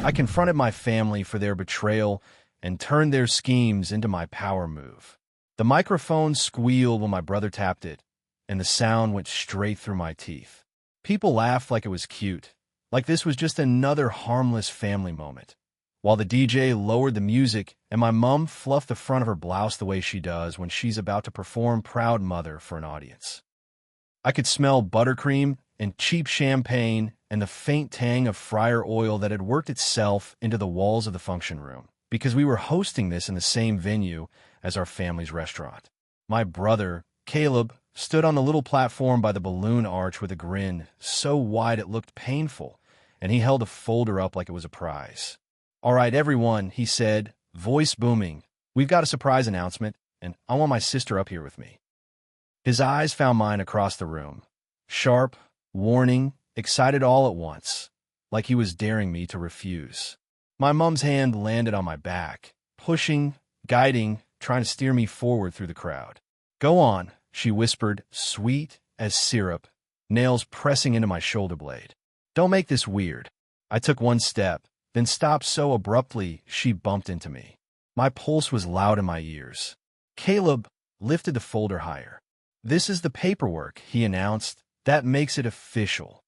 I confronted my family for their betrayal and turned their schemes into my power move. The microphone squealed when my brother tapped it, and the sound went straight through my teeth. People laughed like it was cute, like this was just another harmless family moment, while the DJ lowered the music and my mom fluffed the front of her blouse the way she does when she's about to perform Proud Mother for an audience. I could smell buttercream and cheap champagne and the faint tang of fryer oil that had worked itself into the walls of the function room, because we were hosting this in the same venue as our family's restaurant. My brother, Caleb, stood on the little platform by the balloon arch with a grin so wide it looked painful, and he held a folder up like it was a prize. "All right, everyone," he said, voice booming. "We've got a surprise announcement, and I want my sister up here with me." His eyes found mine across the room. Sharp, warning, excited all at once, like he was daring me to refuse. My mom's hand landed on my back, pushing, guiding, trying to steer me forward through the crowd. "Go on," she whispered, sweet as syrup, nails pressing into my shoulder blade. "Don't make this weird." I took one step, then stopped so abruptly she bumped into me. My pulse was loud in my ears. Caleb lifted the folder higher. "This is the paperwork," he announced. "That makes it official.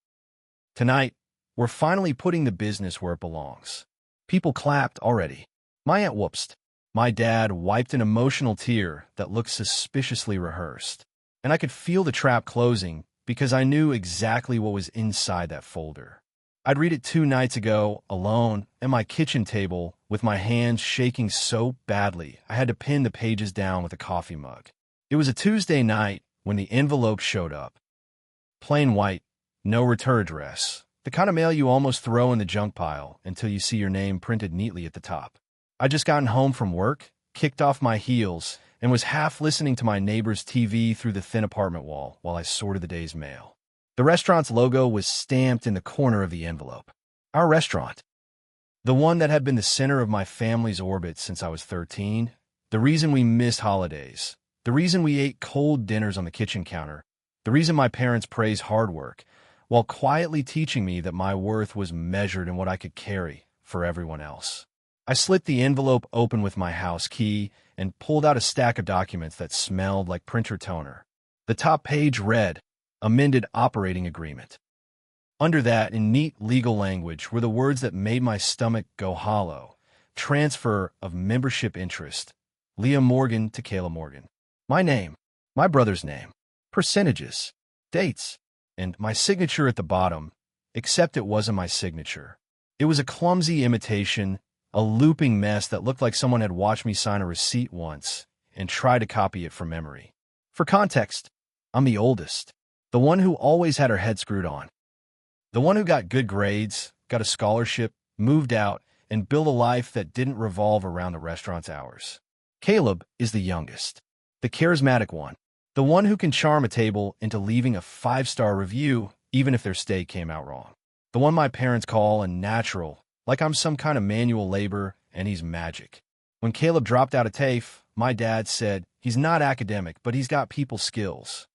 Tonight, we're finally putting the business where it belongs." People clapped already. My aunt whoopsed. My dad wiped an emotional tear that looked suspiciously rehearsed. And I could feel the trap closing because I knew exactly what was inside that folder. I'd read it 2 nights ago, alone, at my kitchen table, with my hands shaking so badly I had to pin the pages down with a coffee mug. It was a Tuesday night when the envelope showed up. Plain white, no return address, the kind of mail you almost throw in the junk pile until you see your name printed neatly at the top. I'd just gotten home from work, kicked off my heels, and was half listening to my neighbor's TV through the thin apartment wall while I sorted the day's mail. The restaurant's logo was stamped in the corner of the envelope. Our restaurant. The one that had been the center of my family's orbit since I was 13. The reason we missed holidays. The reason we ate cold dinners on the kitchen counter. The reason my parents praised hard work, while quietly teaching me that my worth was measured in what I could carry for everyone else. I slit the envelope open with my house key and pulled out a stack of documents that smelled like printer toner. The top page read, "Amended Operating Agreement." Under that, in neat legal language, were the words that made my stomach go hollow. Transfer of membership interest. Leah Morgan to Kayla Morgan. My name, my brother's name, percentages, dates, and my signature at the bottom, except it wasn't my signature. It was a clumsy imitation, a looping mess that looked like someone had watched me sign a receipt once and tried to copy it from memory. For context, I'm the oldest, the one who always had her head screwed on, the one who got good grades, got a scholarship, moved out, and built a life that didn't revolve around the restaurant's hours. Caleb is the youngest, the charismatic one, the one who can charm a table into leaving a 5-star review even if their steak came out wrong. The one my parents call a natural, like I'm some kind of manual labor and he's magic. When Caleb dropped out of TAFE, my dad said, "He's not academic, but he's got people skills."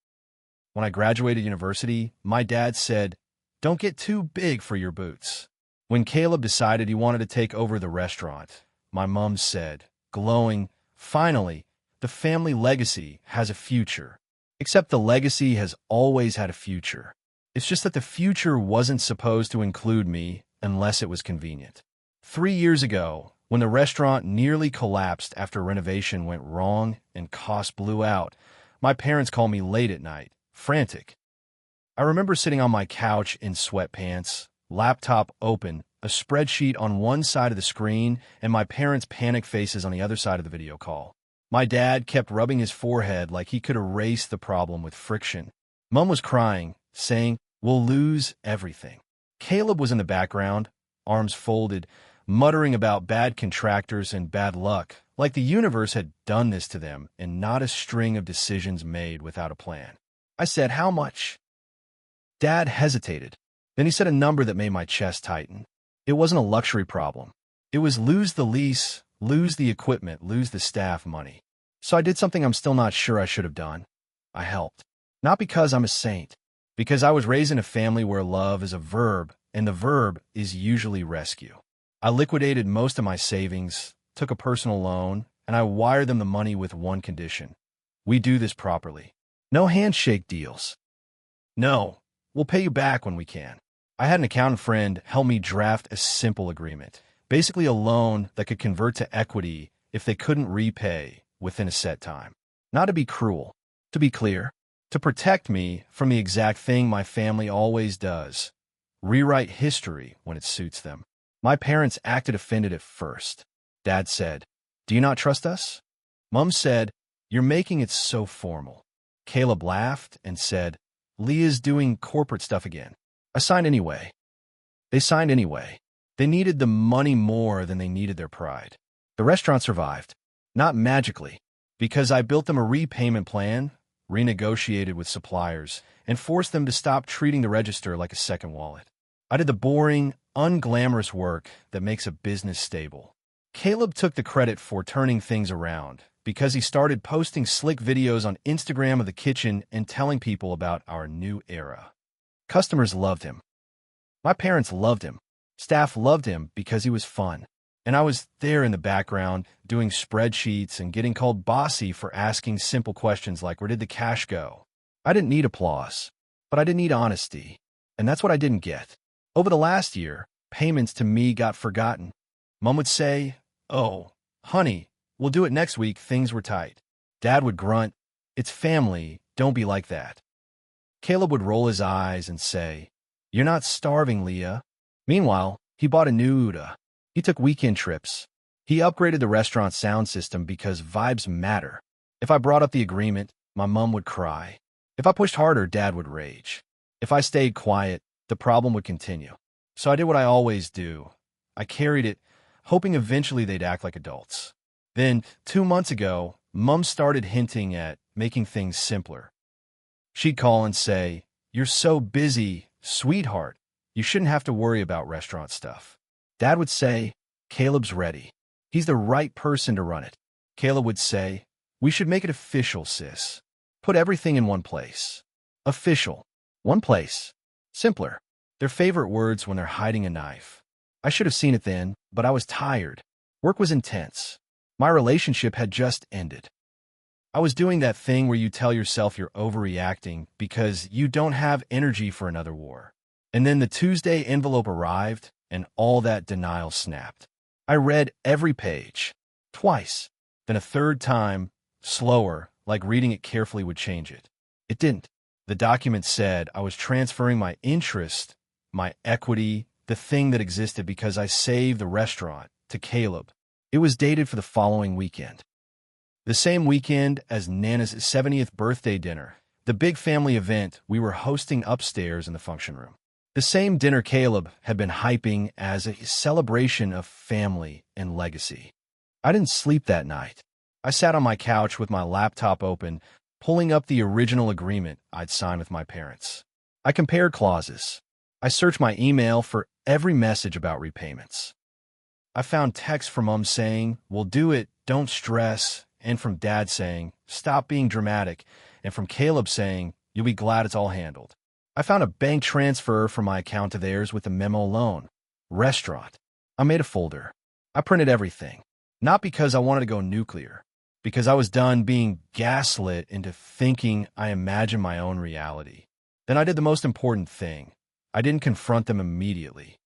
When I graduated university, my dad said, "Don't get too big for your boots." When Caleb decided he wanted to take over the restaurant, my mom said, glowing, "Finally, the family legacy has a future." Except the legacy has always had a future. It's just that the future wasn't supposed to include me unless it was convenient. 3 years ago, when the restaurant nearly collapsed after renovation went wrong and costs blew out, my parents called me late at night, frantic. I remember sitting on my couch in sweatpants, laptop open, a spreadsheet on one side of the screen, and my parents' panic faces on the other side of the video call. My dad kept rubbing his forehead like he could erase the problem with friction. Mom was crying, saying, "We'll lose everything." Caleb was in the background, arms folded, muttering about bad contractors and bad luck, like the universe had done this to them and not a string of decisions made without a plan. I said, "How much?" Dad hesitated. Then he said a number that made my chest tighten. It wasn't a luxury problem. It was lose the lease, lose the equipment, lose the staff money. So I did something I'm still not sure I should have done. I helped. Not because I'm a saint, because I was raised in a family where love is a verb, and the verb is usually rescue. I liquidated most of my savings, took a personal loan, and I wired them the money with one condition. We do this properly. No handshake deals. No, we'll pay you back when we can. I had an accountant friend help me draft a simple agreement, basically a loan that could convert to equity if they couldn't repay within a set time. Not to be cruel, to be clear, to protect me from the exact thing my family always does: rewrite history when it suits them. My parents acted offended at first. Dad said, "Do you not trust us?" Mom said, "You're making it so formal." Caleb laughed and said, "Leah's doing corporate stuff again." I signed anyway. They signed anyway. They needed the money more than they needed their pride. The restaurant survived, not magically, because I built them a repayment plan, renegotiated with suppliers, and forced them to stop treating the register like a second wallet. I did the boring, unglamorous work that makes a business stable. Caleb took the credit for turning things around because he started posting slick videos on Instagram of the kitchen and telling people about our new era. Customers loved him. My parents loved him. Staff loved him because he was fun. And I was there in the background doing spreadsheets and getting called bossy for asking simple questions like, "Where did the cash go?" I didn't need applause, but I didn't need honesty. And that's what I didn't get. Over the last year, payments to me got forgotten. Mom would say, "Oh, honey, we'll do it next week. Things were tight." Dad would grunt, "It's family. Don't be like that." Caleb would roll his eyes and say, "You're not starving, Leah." Meanwhile, he bought a new Uda. He took weekend trips. He upgraded the restaurant sound system because vibes matter. If I brought up the agreement, my mom would cry. If I pushed harder, Dad would rage. If I stayed quiet, the problem would continue. So I did what I always do. I carried it, hoping eventually they'd act like adults. Then, 2 months ago, Mom started hinting at making things simpler. She'd call and say, "You're so busy, sweetheart. You shouldn't have to worry about restaurant stuff." Dad would say, "Caleb's ready. He's the right person to run it." Caleb would say, "We should make it official, sis. Put everything in one place." Official. One place. Simpler. Their favorite words when they're hiding a knife. I should have seen it then, but I was tired. Work was intense. My relationship had just ended. I was doing that thing where you tell yourself you're overreacting because you don't have energy for another war. And then the Tuesday envelope arrived, and all that denial snapped. I read every page. Twice. Then a third time, slower, like reading it carefully would change it. It didn't. The document said I was transferring my interest, my equity, the thing that existed because I saved the restaurant, to Caleb. It was dated for the following weekend. The same weekend as Nana's 70th birthday dinner, the big family event we were hosting upstairs in the function room. The same dinner Caleb had been hyping as a celebration of family and legacy. I didn't sleep that night. I sat on my couch with my laptop open, pulling up the original agreement I'd signed with my parents. I compared clauses. I searched my email for every message about repayments. I found texts from Mom saying, "We'll do it, don't stress," and from Dad saying, "Stop being dramatic," and from Caleb saying, "You'll be glad it's all handled." I found a bank transfer from my account to theirs with a memo alone. Restaurant. I made a folder. I printed everything. Not because I wanted to go nuclear, because I was done being gaslit into thinking I imagined my own reality. Then I did the most important thing. I didn't confront them immediately.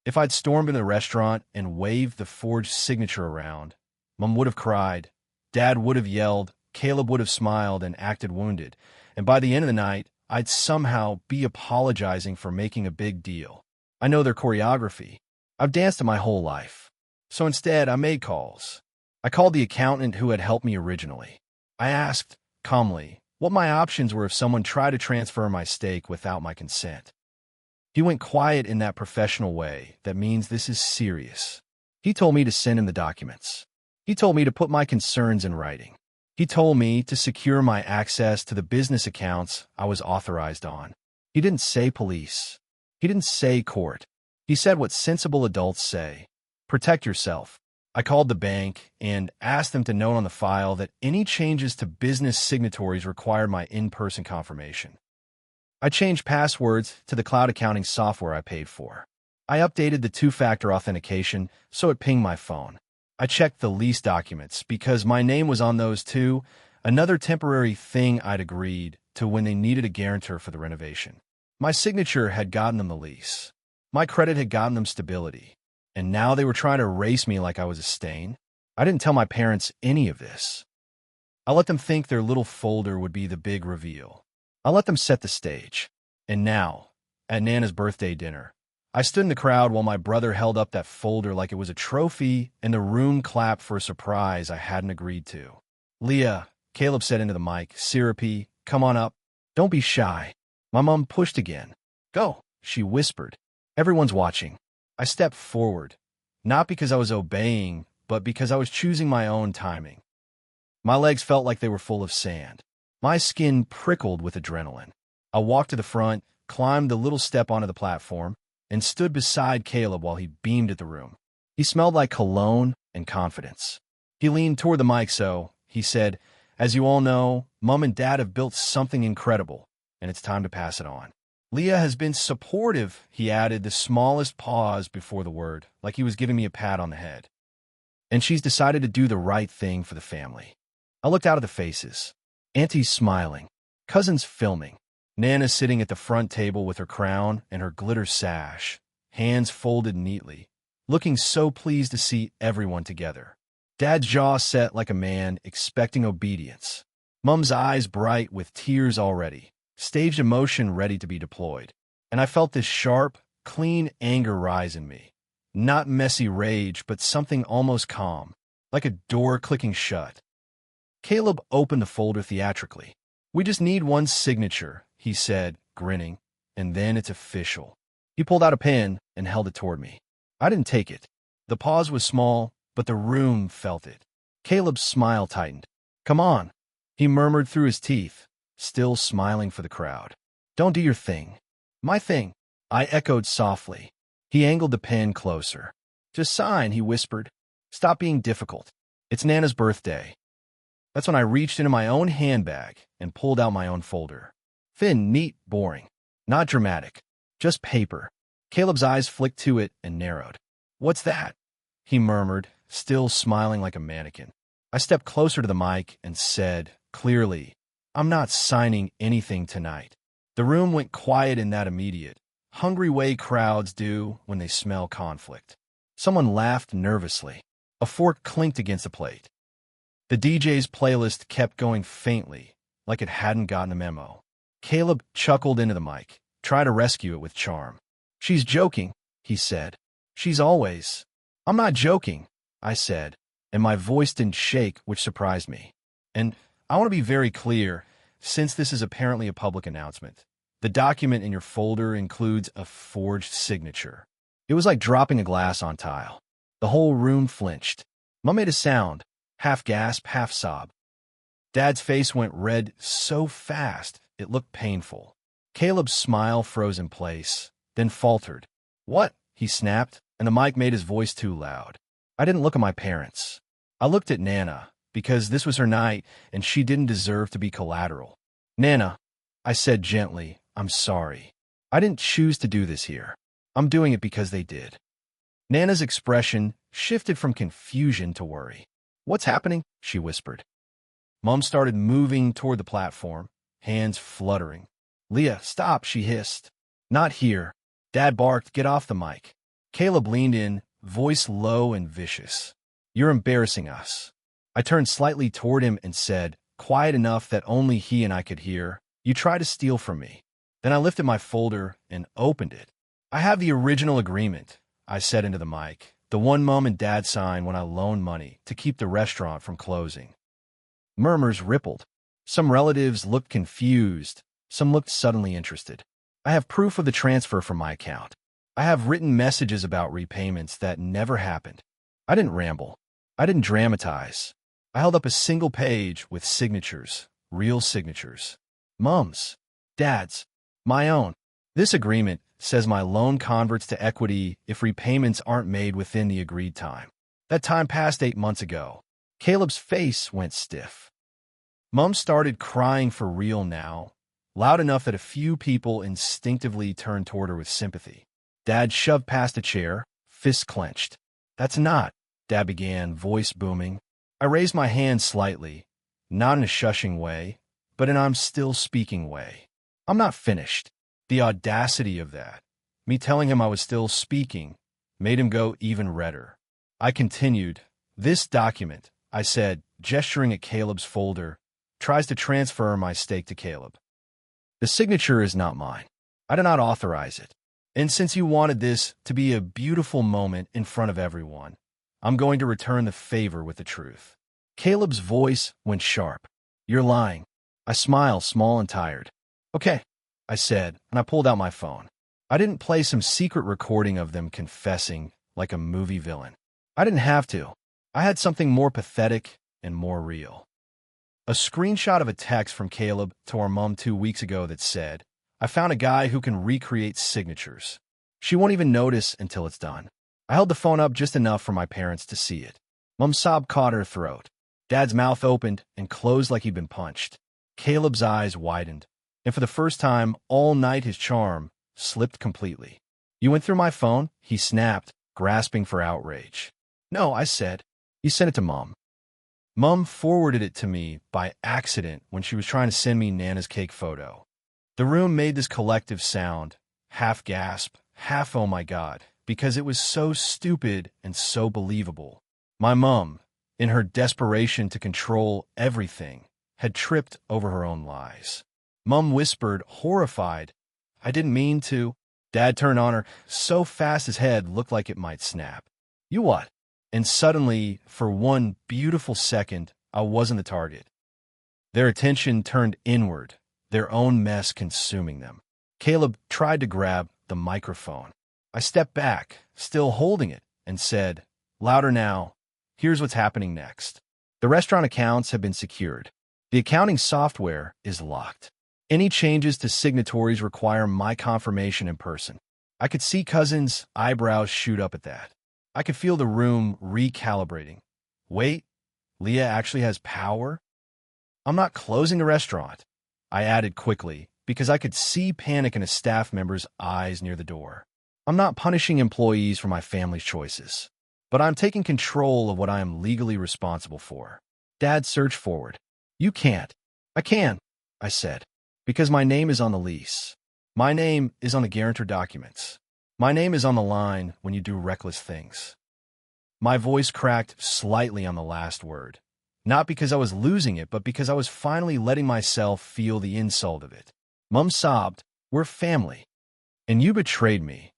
If I'd stormed into the restaurant and waved the forged signature around, Mom would have cried, Dad would have yelled, Caleb would have smiled and acted wounded, and by the end of the night, I'd somehow be apologizing for making a big deal. I know their choreography. I've danced it my whole life. So instead, I made calls. I called the accountant who had helped me originally. I asked, calmly, what my options were if someone tried to transfer my stake without my consent. He went quiet in that professional way that means this is serious. He told me to send him the documents. He told me to put my concerns in writing. He told me to secure my access to the business accounts I was authorized on. He didn't say police. He didn't say court. He said what sensible adults say. Protect yourself. I called the bank and asked them to note on the file that any changes to business signatories required my in-person confirmation. I changed passwords to the cloud accounting software I paid for. I updated the two-factor authentication so it pinged my phone. I checked the lease documents because my name was on those too, another temporary thing I'd agreed to when they needed a guarantor for the renovation. My signature had gotten them the lease. My credit had gotten them stability. And now they were trying to erase me like I was a stain. I didn't tell my parents any of this. I let them think their little folder would be the big reveal. I let them set the stage. And now, at Nana's birthday dinner, I stood in the crowd while my brother held up that folder like it was a trophy, and the room clapped for a surprise I hadn't agreed to. "Leah," Caleb said into the mic, syrupy, "come on up. Don't be shy." My mom pushed again. "Go," she whispered. "Everyone's watching." I stepped forward, not because I was obeying, but because I was choosing my own timing. My legs felt like they were full of sand. My skin prickled with adrenaline. I walked to the front, climbed the little step onto the platform, and stood beside Caleb while he beamed at the room. He smelled like cologne and confidence. He leaned toward the mic he said, "As you all know, Mom and Dad have built something incredible, and it's time to pass it on." "Leah has been supportive," he added, the smallest pause before the word, like he was giving me a pat on the head. "And she's decided to do the right thing for the family." I looked out at the faces. Auntie's smiling. Cousins filming. Nana sitting at the front table with her crown and her glitter sash, hands folded neatly, looking so pleased to see everyone together. Dad's jaw set like a man expecting obedience. Mum's eyes bright with tears already, staged emotion ready to be deployed. And I felt this sharp, clean anger rise in me. Not messy rage, but something almost calm, like a door clicking shut. Caleb opened the folder theatrically. "We just need one signature," he said, grinning, "and then it's official." He pulled out a pen and held it toward me. I didn't take it. The pause was small, but the room felt it. Caleb's smile tightened. "Come on," he murmured through his teeth, still smiling for the crowd. "Don't do your thing." "My thing," I echoed softly. He angled the pen closer. "Just sign," he whispered. "Stop being difficult. It's Nana's birthday." That's when I reached into my own handbag and pulled out my own folder. Thin, neat, boring. Not dramatic. Just paper. Caleb's eyes flicked to it and narrowed. "What's that?" he murmured, still smiling like a mannequin. I stepped closer to the mic and said, clearly, "I'm not signing anything tonight." The room went quiet in that immediate, hungry way crowds do when they smell conflict. Someone laughed nervously. A fork clinked against a plate. The DJ's playlist kept going faintly, like it hadn't gotten a memo. Caleb chuckled into the mic, tried to rescue it with charm. "She's joking," he said. "She's always." "I'm not joking," I said, and my voice didn't shake, which surprised me. "And I want to be very clear, since this is apparently a public announcement. The document in your folder includes a forged signature." It was like dropping a glass on tile. The whole room flinched. Mom made a sound, half gasp, half sob. Dad's face went red so fast it looked painful. Caleb's smile froze in place, then faltered. "What?" he snapped, and the mic made his voice too loud. I didn't look at my parents. I looked at Nana, because this was her night, and she didn't deserve to be collateral. "Nana," I said gently, "I'm sorry. I didn't choose to do this here. I'm doing it because they did." Nana's expression shifted from confusion to worry. "What's happening?" she whispered. Mom started moving toward the platform, hands fluttering. "Leah, stop," she hissed. "Not here." Dad barked, "Get off the mic." Caleb leaned in, voice low and vicious. "You're embarrassing us." I turned slightly toward him and said, quiet enough that only he and I could hear, "You try to steal from me." Then I lifted my folder and opened it. "I have the original agreement," I said into the mic, "the one Mom and Dad signed when I loaned money to keep the restaurant from closing." Murmurs rippled. Some relatives looked confused. Some looked suddenly interested. I have proof of the transfer from my account. I have written messages about repayments that never happened. I didn't ramble. I didn't dramatize. I held up a single page with signatures, real signatures. Mom's, Dad's, my own. "This agreement says my loan converts to equity if repayments aren't made within the agreed time." That time passed 8 months ago. Caleb's face went stiff. Mom started crying for real now, loud enough that a few people instinctively turned toward her with sympathy. Dad shoved past a chair, fists clenched. That's not, Dad began, voice booming. I raised my hand slightly, not in a shushing way, but in I'm still speaking way. I'm not finished. The audacity of that, me telling him I was still speaking, made him go even redder. I continued, this document, I said, gesturing at Caleb's folder, tries to transfer my stake to Caleb. The signature is not mine. I do not authorize it. And since you wanted this to be a beautiful moment in front of everyone, I'm going to return the favor with the truth. Caleb's voice went sharp. You're lying. I smiled, small and tired. Okay, I said, and I pulled out my phone. I didn't play some secret recording of them confessing like a movie villain. I didn't have to. I had something more pathetic and more real. A screenshot of a text from Caleb to our mom 2 weeks ago that said, I found a guy who can recreate signatures. She won't even notice until it's done. I held the phone up just enough for my parents to see it. Mom's sob caught her throat. Dad's mouth opened and closed like he'd been punched. Caleb's eyes widened, and for the first time all night his charm slipped completely. You went through my phone? He snapped, grasping for outrage. No, I said. You sent it to Mom. Mom forwarded it to me by accident when she was trying to send me Nana's cake photo. The room made this collective sound, half gasp, half oh my God, because it was so stupid and so believable. My mom, in her desperation to control everything, had tripped over her own lies. Mom whispered, horrified, I didn't mean to. Dad turned on her so fast his head looked like it might snap. You what? And suddenly, for one beautiful second, I wasn't the target. Their attention turned inward, their own mess consuming them. Caleb tried to grab the microphone. I stepped back, still holding it, and said, louder now, here's what's happening next. The restaurant accounts have been secured. The accounting software is locked. Any changes to signatories require my confirmation in person. I could see Cousin's eyebrows shoot up at that. I could feel the room recalibrating. Wait, Leah actually has power? I'm not closing the restaurant, I added quickly, because I could see panic in a staff member's eyes near the door. I'm not punishing employees for my family's choices, but I'm taking control of what I am legally responsible for. Dad surged forward. You can't. I can, I said, because my name is on the lease. My name is on the guarantor documents. My name is on the line when you do reckless things. My voice cracked slightly on the last word, not because I was losing it, but because I was finally letting myself feel the insult of it. Mom sobbed, we're family. And you betrayed me,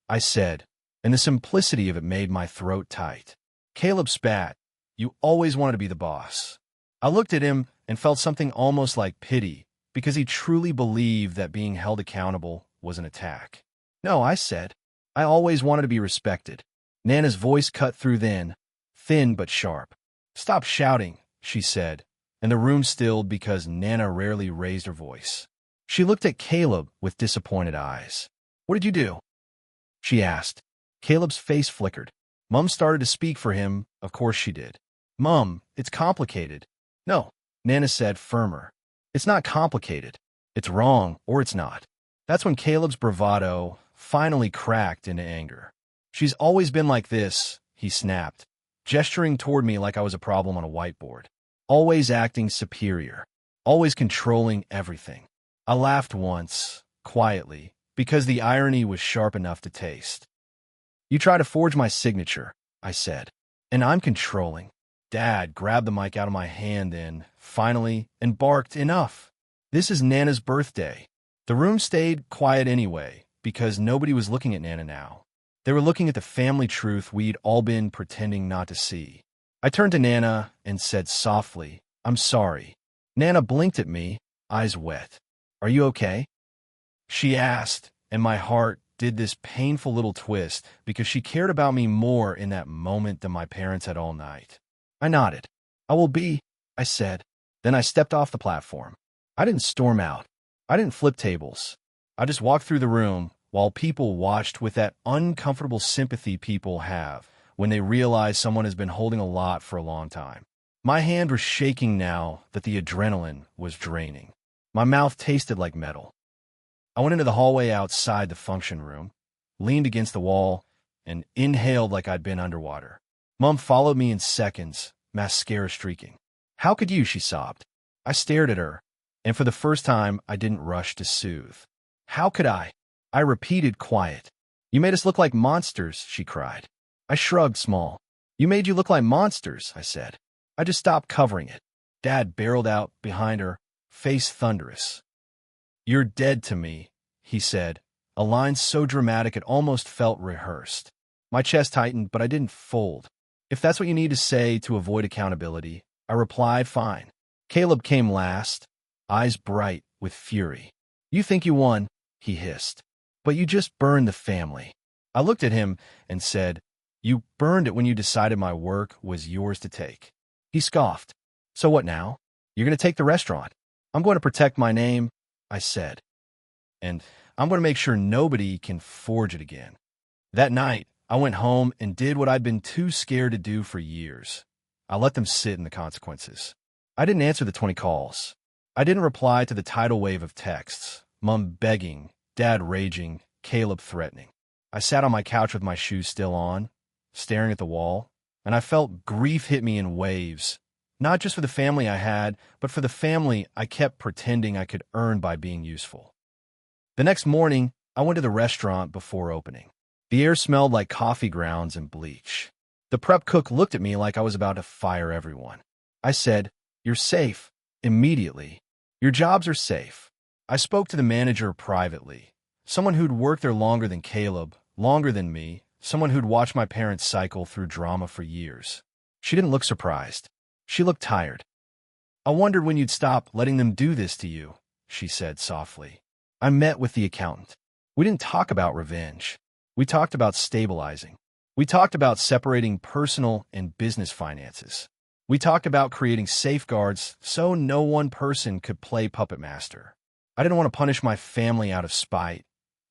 I said, and the simplicity of it made my throat tight. Caleb spat, you always wanted to be the boss. I looked at him and felt something almost like pity, because he truly believed that being held accountable was an attack. No, I said, I always wanted to be respected. Nana's voice cut through then, thin but sharp. Stop shouting, she said, and the room stilled because Nana rarely raised her voice. She looked at Caleb with disappointed eyes. What did you do? She asked. Caleb's face flickered. Mom started to speak for him, of course she did. Mom, it's complicated. No, Nana said, firmer. It's not complicated. It's wrong, or it's not. That's when Caleb's bravado finally cracked into anger. She's always been like this, he snapped, gesturing toward me like I was a problem on a whiteboard. Always acting superior. Always controlling everything. I laughed once, quietly, because the irony was sharp enough to taste. You try to forge my signature, I said, and I'm controlling. Dad grabbed the mic out of my hand then, finally, and barked, enough. This is Nana's birthday. The room stayed quiet anyway, because nobody was looking at Nana now. They were looking at the family truth we'd all been pretending not to see. I turned to Nana and said softly, I'm sorry. Nana blinked at me, eyes wet. Are you okay? She asked, and my heart did this painful little twist because she cared about me more in that moment than my parents had all night. I nodded. I will be, I said. Then I stepped off the platform. I didn't storm out. I didn't flip tables. I just walked through the room while people watched with that uncomfortable sympathy people have when they realize someone has been holding a lot for a long time. My hand was shaking now that the adrenaline was draining. My mouth tasted like metal. I went into the hallway outside the function room. leaned against the wall, and inhaled like I'd been underwater. Mom followed me in seconds, mascara streaking. "How could you?" she sobbed. I stared at her, and for the first time, I didn't rush to soothe. "How could I?" I repeated, quiet. "You made us look like monsters," she cried. I shrugged, small. "You made you look like monsters," I said. I just stopped covering it. Dad barreled out behind her, face thunderous. "You're dead to me," he said, a line so dramatic it almost felt rehearsed. My chest tightened, but I didn't fold. "If that's what you need to say to avoid accountability," I replied, "fine." Caleb came last, eyes bright with fury. "You think you won," he hissed, "but you just burned the family." I looked at him and said, "You burned it when you decided my work was yours to take." He scoffed. "So what now? You're going to take the restaurant." "I'm going to protect my name," I said. "And I'm going to make sure nobody can forge it again." That night, I went home and did what I'd been too scared to do for years. I let them sit in the consequences. I didn't answer the 20 calls. I didn't reply to the tidal wave of texts, Mom begging, Dad raging, Caleb threatening. I sat on my couch with my shoes still on, staring at the wall, and I felt grief hit me in waves, not just for the family I had, but for the family I kept pretending I could earn by being useful. The next morning, I went to the restaurant before opening. The air smelled like coffee grounds and bleach. The prep cook looked at me like I was about to fire everyone. I said, "You're safe," immediately. "Your jobs are safe." I spoke to the manager privately, someone who'd worked there longer than Caleb, longer than me, someone who'd watched my parents cycle through drama for years. She didn't look surprised. She looked tired. "I wondered when you'd stop letting them do this to you," she said softly. I met with the accountant. We didn't talk about revenge. We talked about stabilizing. We talked about separating personal and business finances. We talked about creating safeguards so no one person could play puppet master. I didn't want to punish my family out of spite.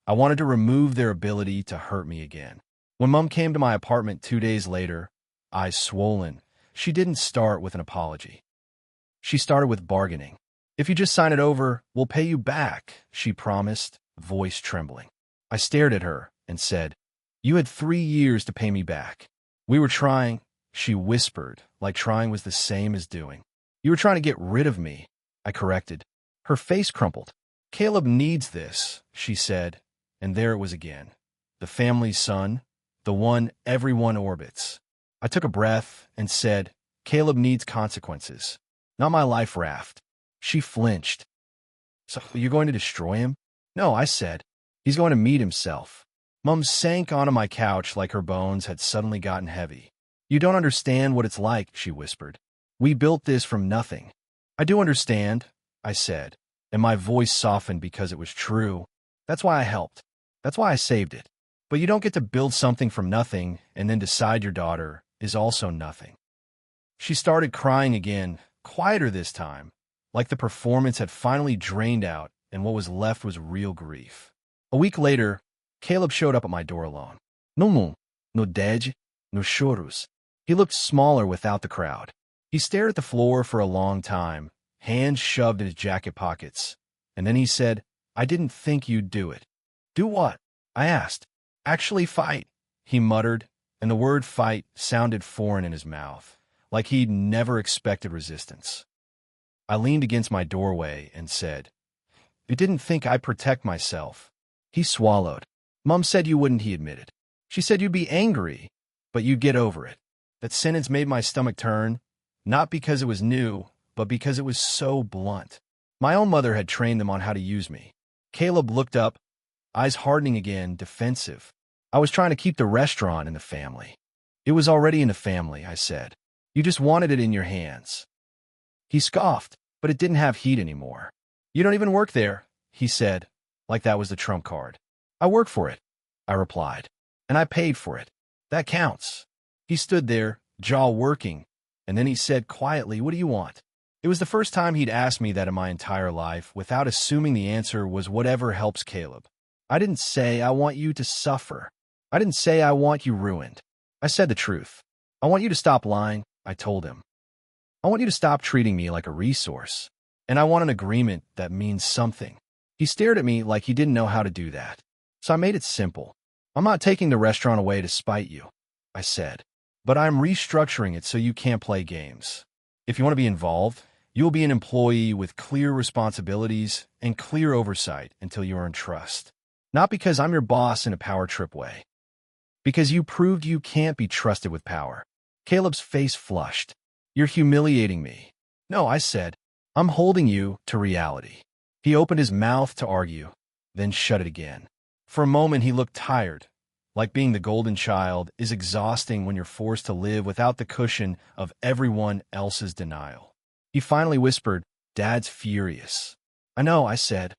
I wanted to remove their ability to hurt me again. When Mom came to my apartment 2 days later, eyes swollen, she didn't start with an apology. She started with bargaining. "If you just sign it over, we'll pay you back," she promised, voice trembling. I stared at her and said, "You had 3 years to pay me back." "We were trying," she whispered, like trying was the same as doing. "You were trying to get rid of me," I corrected. Her face crumpled. "Caleb needs this," she said, and there it was again. The family's son, the one everyone orbits. I took a breath and said, "Caleb needs consequences, not my life raft." She flinched. "So you're going to destroy him?" "No," I said. "He's going to meet himself." Mom sank onto my couch like her bones had suddenly gotten heavy. "You don't understand what it's like," she whispered. "We built this from nothing." "I do understand," I said, and my voice softened because it was true. "That's why I helped. That's why I saved it. But you don't get to build something from nothing and then decide your daughter is also nothing." She started crying again, quieter this time, like the performance had finally drained out and what was left was real grief. A week later, Caleb showed up at my door alone. No, no dej, no choros. He looked smaller without the crowd. He stared at the floor for a long time, hands shoved in his jacket pockets. And then he said, "I didn't think you'd do it." "Do what?" I asked. "Actually fight," he muttered, and the word fight sounded foreign in his mouth, like he'd never expected resistance. I leaned against my doorway and said, "You didn't think I'd protect myself." He swallowed. "Mom said you wouldn't," he admitted. "She said you'd be angry, but you'd get over it." That sentence made my stomach turn, not because it was new, but because it was so blunt. My own mother had trained them on how to use me. Caleb looked up, eyes hardening again, defensive. "I was trying to keep the restaurant in the family." "It was already in the family," I said. "You just wanted it in your hands." He scoffed, but it didn't have heat anymore. "You don't even work there," he said, like that was the trump card. "I work for it," I replied, "and I paid for it. That counts." He stood there, jaw working, and then he said quietly, "What do you want?" It was the first time he'd asked me that in my entire life without assuming the answer was whatever helps Caleb. I didn't say, "I want you to suffer." I didn't say, "I want you ruined." I said the truth. "I want you to stop lying," I told him. "I want you to stop treating me like a resource. And I want an agreement that means something." He stared at me like he didn't know how to do that. So I made it simple. I'm not taking the restaurant away to spite you, I said, but I'm restructuring it so you can't play games. If you want to be involved, you'll be an employee with clear responsibilities and clear oversight until you earn trust. Not because I'm your boss in a power trip way. Because you proved you can't be trusted with power. Caleb's face flushed. You're humiliating me. No, I said. I'm holding you to reality. He opened his mouth to argue, then shut it again. For a moment, he looked tired. Like being the golden child is exhausting when you're forced to live without the cushion of everyone else's denial. He finally whispered, Dad's furious. I know, I said.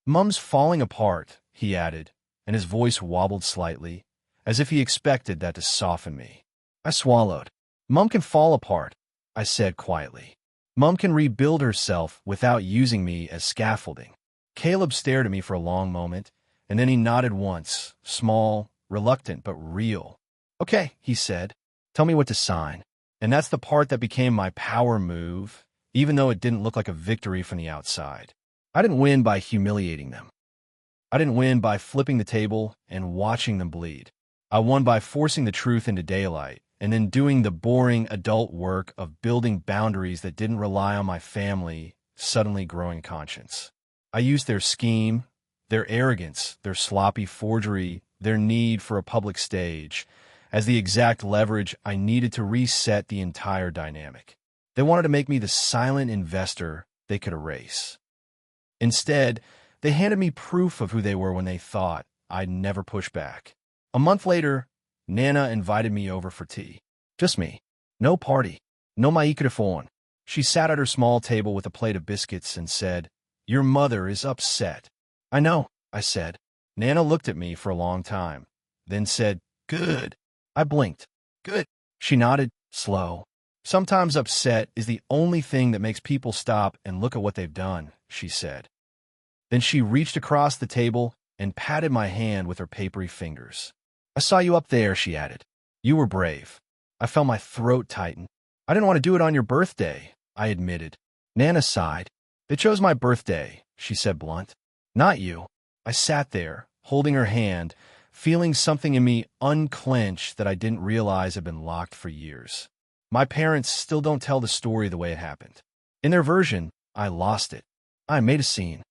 Mum's falling apart, he added, and his voice wobbled slightly, as if he expected that to soften me. I swallowed. Mum can fall apart, I said quietly. Mum can rebuild herself without using me as scaffolding. Caleb stared at me for a long moment, and then he nodded once, small, reluctant, but real. Okay, he said. Tell me what to sign. And that's the part that became my power move, even though it didn't look like a victory from the outside. I didn't win by humiliating them. I didn't win by flipping the table and watching them bleed. I won by forcing the truth into daylight and then doing the boring adult work of building boundaries that didn't rely on my family suddenly growing conscience. I used their scheme, their arrogance, their sloppy forgery, their need for a public stage as the exact leverage I needed to reset the entire dynamic. They wanted to make me the silent investor they could erase. Instead, they handed me proof of who they were when they thought I'd never push back. A month later, Nana invited me over for tea. Just me. No party. No maikrofon. She sat at her small table with a plate of biscuits and said, Your mother is upset. I know, I said. Nana looked at me for a long time, then said, Good. I blinked. Good. She nodded, slow. Sometimes upset is the only thing that makes people stop and look at what they've done, she said. Then she reached across the table and patted my hand with her papery fingers. I saw you up there, she added. You were brave. I felt my throat tighten. I didn't want to do it on your birthday, I admitted. Nana sighed. They chose my birthday, she said blunt. Not you. I sat there, holding her hand, feeling something in me unclench that I didn't realize had been locked for years. My parents still don't tell the story the way it happened. In their version, I lost it. I made a scene.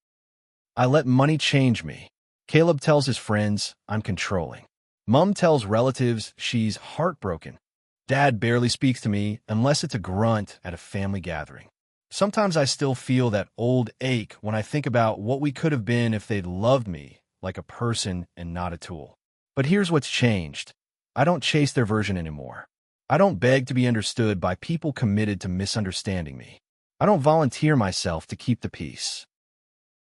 I let money change me. Caleb tells his friends I'm controlling. Mum tells relatives she's heartbroken. Dad barely speaks to me unless it's a grunt at a family gathering. Sometimes I still feel that old ache when I think about what we could have been if they'd loved me like a person and not a tool. But here's what's changed. I don't chase their version anymore. I don't beg to be understood by people committed to misunderstanding me. I don't volunteer myself to keep the peace.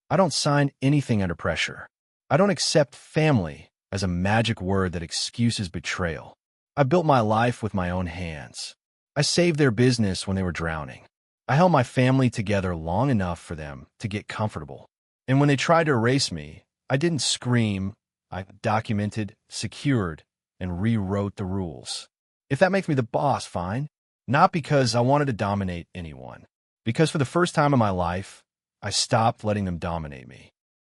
I don't sign anything under pressure. I don't accept family as a magic word that excuses betrayal. I built my life with my own hands. I saved their business when they were drowning. I held my family together long enough for them to get comfortable. And when they tried to erase me, I didn't scream. I documented, secured, and rewrote the rules. If that makes me the boss, fine. Not because I wanted to dominate anyone. Because for the first time in my life, I stopped letting them dominate me.